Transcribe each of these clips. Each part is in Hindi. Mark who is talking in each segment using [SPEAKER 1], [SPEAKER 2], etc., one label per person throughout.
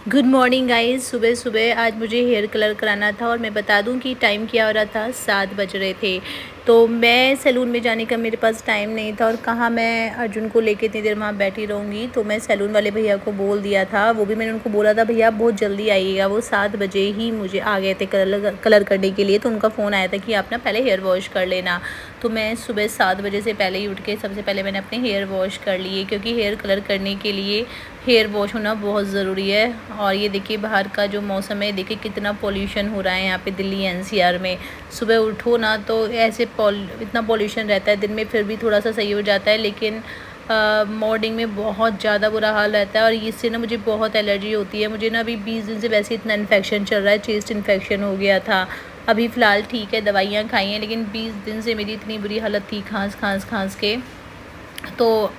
[SPEAKER 1] Good morning guys. सुबह सुबह आज मुझे हेयर कलर कराना था और मैं बता दूं कि टाइम क्या हो रहा था, 7 बज रहे थे। तो मैं सैलून में जाने का मेरे पास टाइम नहीं था और कहाँ मैं अर्जुन को लेके इतनी देर वहाँ बैठी रहूँगी। तो मैं सैलून वाले भैया को बोल दिया था, वो भी मैंने उनको बोला था भैया आप बहुत जल्दी आइएगा। वो 7 बजे ही मुझे आ गए थे कलर करने के लिए। तो उनका फ़ोन आया था कि आप ना पहले हेयर वॉश कर लेना। तो मैं सुबह 7 बजे से पहले ही उठ के सबसे पहले मैंने अपने हेयर वॉश कर लिए, क्योंकि हेयर कलर करने के लिए हेयर वॉश होना बहुत ज़रूरी है। और ये देखिए बाहर का जो मौसम है, देखिए कितना पॉल्यूशन हो रहा है यहाँ पे दिल्ली एनसीआर में। सुबह उठो ना तो ऐसे इतना पॉल्यूशन रहता है, दिन में फिर भी थोड़ा सा सही हो जाता है, लेकिन मॉर्निंग में बहुत ज़्यादा बुरा हाल रहता है। और इससे ना मुझे बहुत एलर्जी होती है। मुझे ना अभी 20 दिन से वैसे इतना इन्फेक्शन चल रहा है, चेस्ट इन्फेक्शन हो गया था। अभी फ़िलहाल ठीक है, दवाइयाँ खाई हैं, लेकिन 20 दिन से मेरी इतनी बुरी हालत थी खांस के। तो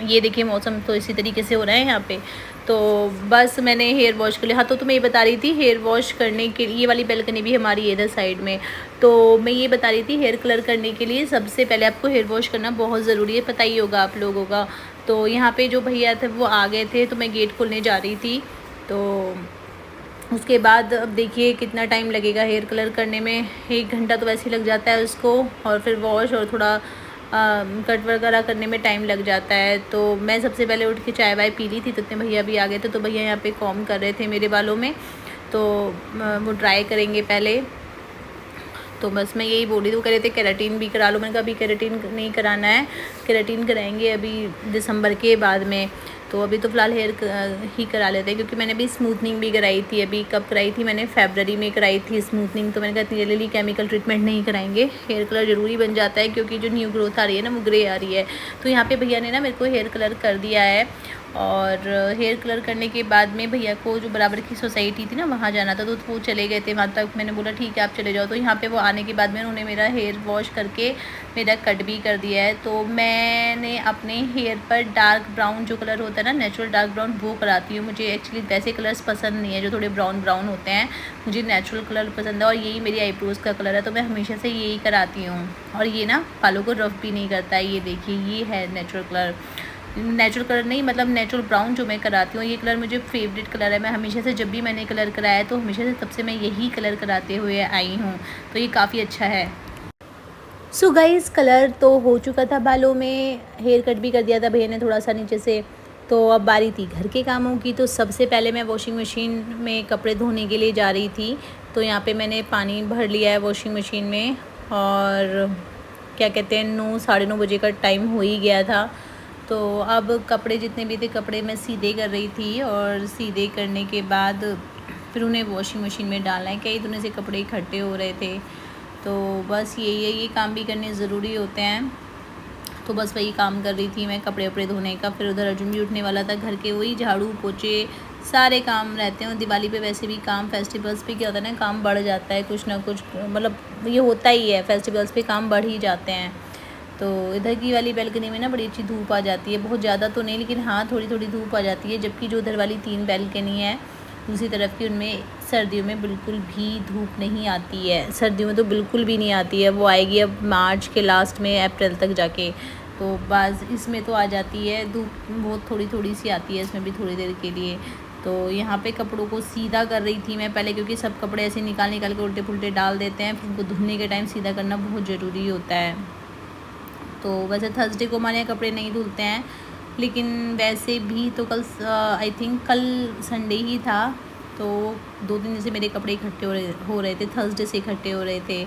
[SPEAKER 1] ये देखिए मौसम तो इसी तरीके से हो रहा है यहाँ पे। तो बस मैंने हेयर वॉश कर लिया। हाँ, तो मैं ये बता रही थी हेयर वॉश करने के लिए, ये वाली बालकनी भी हमारी इधर साइड में। तो मैं ये बता रही थी हेयर कलर करने के लिए सबसे पहले आपको हेयर वॉश करना बहुत ज़रूरी है, पता ही होगा आप लोगों का। तो यहाँ पे जो भैया थे वो आ गए थे, तो मैं गेट खोलने जा रही थी। तो उसके बाद अब देखिए कितना टाइम लगेगा हेयर कलर करने में। 1 घंटा तो वैसे ही लग जाता है उसको, और फिर वॉश और थोड़ा कट वगैरह करने में टाइम लग जाता है। तो मैं सबसे पहले उठ के चाय वाय पी ली थी, तो इतने भैया भी आ गए थे। तो भैया यहाँ पे कॉम कर रहे थे मेरे बालों में, तो वो ड्राई करेंगे पहले। तो बस मैं यही बोल रही थी। वो कह रहे थे केराटिन भी करा लो। मैंने कहा अभी केराटिन नहीं कराना है, केराटिन कराएंगे अभी दिसंबर के बाद में। तो अभी तो फ़िलहाल हेयर ही करा लेते हैं, क्योंकि मैंने अभी स्मूथनिंग भी कराई थी। अभी कब कराई थी मैंने, फरवरी में कराई थी स्मूथनिंग। तो मैंने कहा इतनी जल्दी केमिकल ट्रीटमेंट नहीं कराएंगे, हेयर कलर ज़रूरी बन जाता है, क्योंकि जो न्यू ग्रोथ आ रही है ना वो ग्रे आ रही है। तो यहाँ पे भैया ने ना मेरे को हेयर कलर कर दिया है। और हेयर कलर करने के बाद में भैया को जो बराबर की सोसाइटी थी ना वहाँ जाना था, तो वो चले गए थे वहाँ तक। मैंने बोला ठीक है आप चले जाओ। तो यहाँ पे वो आने के बाद में उन्होंने मेरा हेयर वॉश करके मेरा कट भी कर दिया है। तो मैंने अपने हेयर पर डार्क ब्राउन जो कलर होता है ना, नेचुरल डार्क ब्राउन, वो कराती हूँ। मुझे एक्चुअली वैसे कलर्स पसंद नहीं है जो थोड़े ब्राउन ब्राउन होते हैं, मुझे नेचुरल कलर पसंद है। और यही मेरी आईब्रोज़ का कलर है, तो मैं हमेशा से यही कराती हूँ। और ये ना बालों को रफ भी नहीं करता है। ये देखिए ये है नेचुरल कलर, नेचुरल कलर नहीं मतलब नेचुरल ब्राउन जो मैं कराती हूँ। ये कलर मुझे फेवरेट कलर है। मैं हमेशा से जब भी मैंने कलर कराया है तो हमेशा से तब से मैं यही कलर कराते हुए आई हूँ। तो ये काफ़ी अच्छा है। सो गाइस, कलर तो हो चुका था बालों में, हेयर कट भी कर दिया था भैया ने थोड़ा सा नीचे से। तो अब बारी थी घर के कामों की। तो सबसे पहले मैं वॉशिंग मशीन में कपड़े धोने के लिए जा रही थी। तो यहाँ पे मैंने पानी भर लिया है वॉशिंग मशीन में, और क्या कहते हैं 9 साढ़े 9 बजे का टाइम हो ही गया था। तो अब कपड़े जितने भी थे कपड़े मैं सीधे कर रही थी, और सीधे करने के बाद फिर उन्हें वॉशिंग मशीन में डालना है। कई दिनों से कपड़े इकट्ठे हो रहे थे, तो बस यही है, ये काम भी करने ज़रूरी होते हैं। तो बस वही काम कर रही थी मैं, कपड़े वपड़े धोने का। फिर उधर अर्जुन भी उठने वाला था, घर के वही झाड़ू पोछे सारे काम रहते हैं। दिवाली पे वैसे भी काम, फेस्टिवल्स पे क्या होता है ना, काम बढ़ जाता है कुछ ना कुछ, मतलब ये होता ही है, फेस्टिवल्स पे काम बढ़ ही जाते हैं। तो इधर की वाली बैल्कनी में ना बड़ी अच्छी धूप आ जाती है, बहुत ज़्यादा तो नहीं, लेकिन हाँ थोड़ी थोड़ी धूप आ जाती है। जबकि जो उधर वाली 3 बैल्कनी है दूसरी तरफ की, उनमें सर्दियों में बिल्कुल भी धूप नहीं आती है। सर्दियों में तो बिल्कुल भी नहीं आती है, वो आएगी अब मार्च के लास्ट में, अप्रैल तक जाके। तो बस इसमें तो आ जाती है धूप, बहुत थोड़ी थोड़ी सी आती है इसमें भी थोड़ी देर के लिए। तो यहाँ पे कपड़ों को सीधा कर रही थी मैं पहले, क्योंकि सब कपड़े ऐसे निकाल निकाल के उल्टे पुल्टे डाल देते हैं, फिर उनको धुलने के टाइम सीधा करना बहुत ज़रूरी होता है। तो वैसे थर्सडे को हमारे यहाँ कपड़े नहीं धुलते हैं, लेकिन वैसे भी तो कल आई थिंक कल संडे ही था। तो 2 दिन से मेरे कपड़े इकट्ठे हो रहे थे, थर्सडे से इकट्ठे हो रहे थे।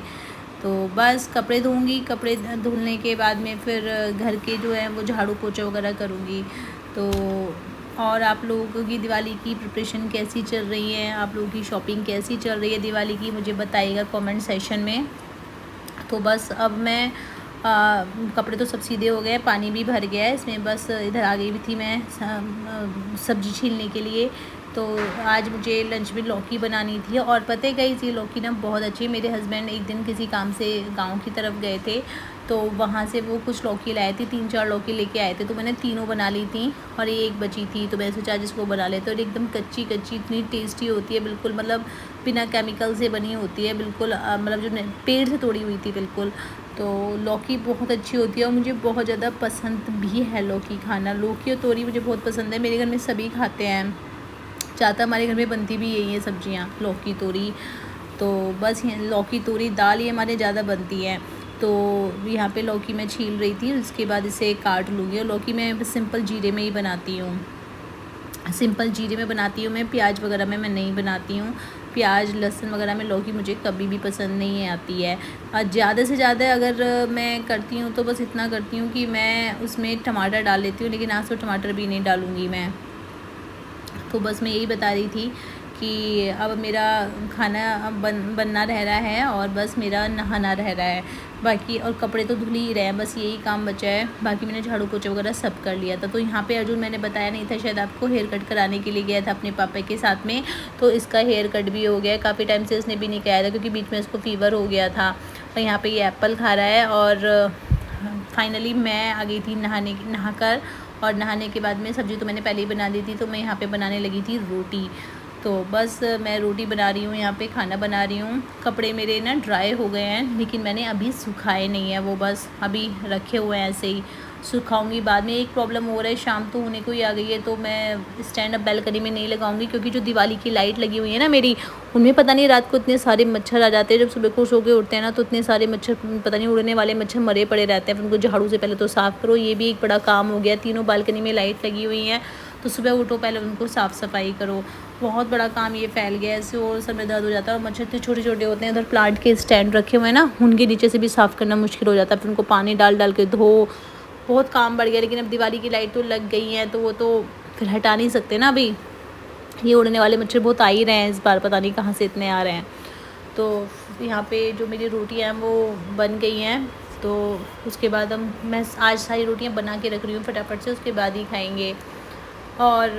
[SPEAKER 1] तो बस कपड़े धोऊंगी, कपड़े धुलने के बाद में फिर घर के जो है वो झाड़ू पोछा वगैरह करूँगी। तो और आप लोगों की दिवाली की प्रिपरेशन कैसी चल रही है, आप लोगों की शॉपिंग कैसी चल रही है दिवाली की, मुझे बताइएगा कमेंट सेशन में। तो बस अब मैं कपड़े तो सब सीधे हो गए, पानी भी भर गया है इसमें। बस इधर आ गई भी थी मैं सब्ज़ी छीलने के लिए। तो आज मुझे लंच में लौकी बनानी थी, और पता है गाइस ये लौकी ना बहुत अच्छी है। मेरे हस्बैंड एक दिन किसी काम से गांव की तरफ गए थे, तो वहाँ से वो कुछ लौकी लाए थे, 3-4 लौकी लेके आए थे। तो मैंने तीनों बना ली थी और एक बची थी, तो मैंने सोचा जिसको बना लेते। और एकदम कच्ची कच्ची इतनी टेस्टी होती है, बिल्कुल मतलब बिना केमिकल से बनी होती है, बिल्कुल मतलब जो पेड़ से तोड़ी हुई थी बिल्कुल। तो लौकी बहुत अच्छी होती है, और मुझे बहुत ज़्यादा पसंद भी है लौकी खाना। लौकी और तोरी मुझे बहुत पसंद है, मेरे घर में सभी खाते हैं। ज़्यादातर हमारे घर में बनती भी यही है सब्जियाँ, लौकी तोरी। तो बस लौकी तोरी दाल ये हमारे ज़्यादा बनती है। तो यहाँ पे लौकी मैं छील रही थी, उसके बाद इसे काट लूँगी। और लौकी मैं सिंपल जीरे में ही बनाती हूँ, सिंपल जीरे में बनाती हूँ मैं, प्याज वगैरह में मैं नहीं बनाती हूँ। प्याज लहसुन वगैरह में लौकी मुझे कभी भी पसंद नहीं आती है। और ज़्यादा से ज़्यादा अगर मैं करती हूँ तो बस इतना करती हूँ कि मैं उसमें टमाटर डाल लेती हूँ, लेकिन आज तो टमाटर भी नहीं डालूँगी मैं। तो बस मैं यही बता रही थी कि अब मेरा खाना अब बनना रह रहा है और बस मेरा नहाना रह रहा है बाकी, और कपड़े तो धुल ही रहे हैं, बस यही काम बचा है। बाकी मैंने झाड़ू पोछा वगैरह सब कर लिया था। तो यहाँ पे अर्जुन मैंने बताया नहीं था शायद आपको, हेयर कट कराने के लिए गया था अपने पापा के साथ में। तो इसका हेयर कट भी हो गया, काफ़ी टाइम से उसने भी नहीं कराया था क्योंकि बीच में उसको फ़ीवर हो गया था। और यहाँ पर ये एप्पल खा रहा है। और फाइनली मैं आ गई थी नहाकर, और नहाने के बाद में सब्ज़ी तो मैंने पहले ही बना दी थी। तो मैं यहाँ पे बनाने लगी थी रोटी। तो बस मैं रोटी बना रही हूँ, यहाँ पे खाना बना रही हूँ। कपड़े मेरे ना ड्राई हो गए हैं, लेकिन मैंने अभी सुखाए नहीं है, वो बस अभी रखे हुए हैं ऐसे ही, सुखाऊंगी बाद में। एक प्रॉब्लम हो रहा है, शाम तो होने को ही आ गई है, तो मैं स्टैंड अप बैल्कनी में नहीं लगाऊंगी क्योंकि जो दिवाली की लाइट लगी हुई है ना मेरी, उनमें पता नहीं रात को इतने सारे मच्छर आ जाते हैं। जब सुबह को सो के उठते हैं ना तो इतने सारे मच्छर, पता नहीं उड़ने वाले मच्छर मरे पड़े रहते हैं। फिर उनको झाड़ू से पहले तो साफ़ करो, ये भी एक बड़ा काम हो गया। तीनों बालकनी में लाइट लगी हुई हैं, तो सुबह उठो पहले उनको साफ़ सफाई करो, बहुत बड़ा काम ये फैल गया है। ऐसे और सर में दर्द हो जाता है। और मच्छर इतने छोटे छोटे होते हैं, उधर प्लांट के स्टैंड रखे हुए हैं ना, उनके नीचे से भी साफ़ करना मुश्किल हो जाता है। फिर उनको पानी डाल के धो, बहुत काम बढ़ गया। लेकिन अब दिवाली की लाइट तो लग गई हैं, तो वो तो फिर हटा नहीं सकते ना अभी। ये उड़ने वाले मच्छर बहुत आ ही रहे हैं इस बार, पता नहीं कहाँ से इतने आ रहे हैं। तो यहाँ पे जो मेरी रोटियाँ हैं वो बन गई हैं। तो उसके बाद मैं आज सारी रोटियाँ बना के रख रही हूँ फटाफट से, उसके बाद ही खाएंगे। और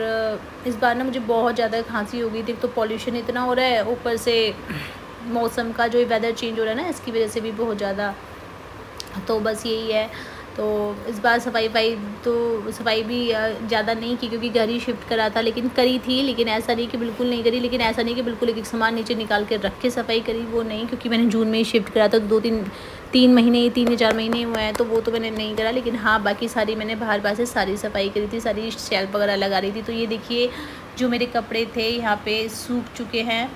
[SPEAKER 1] इस बार ना मुझे बहुत ज़्यादा खांसी हो गई थी। तो पॉल्यूशन इतना हो रहा है, ऊपर से मौसम का जो वेदर चेंज हो रहा है ना, इसकी वजह से भी बहुत ज़्यादा। तो बस यही है। तो इस बार सफाई भी ज़्यादा नहीं की क्योंकि घर ही शिफ्ट करा था, लेकिन करी थी। लेकिन ऐसा नहीं कि बिल्कुल नहीं करी, लेकिन ऐसा नहीं कि बिल्कुल एक सामान नीचे निकाल के रख के सफाई करी, वो नहीं। क्योंकि मैंने जून में ही शिफ्ट करा था, तो 3 या 4 महीने हुए हैं, तो वो तो मैंने नहीं करा। लेकिन हाँ, बाकी सारी मैंने बाहर से सारी सफाई करी थी, सारी शेल्फ वगैरह लगा रही थी। तो ये देखिए जो मेरे कपड़े थे यहाँ पे सूख चुके हैं।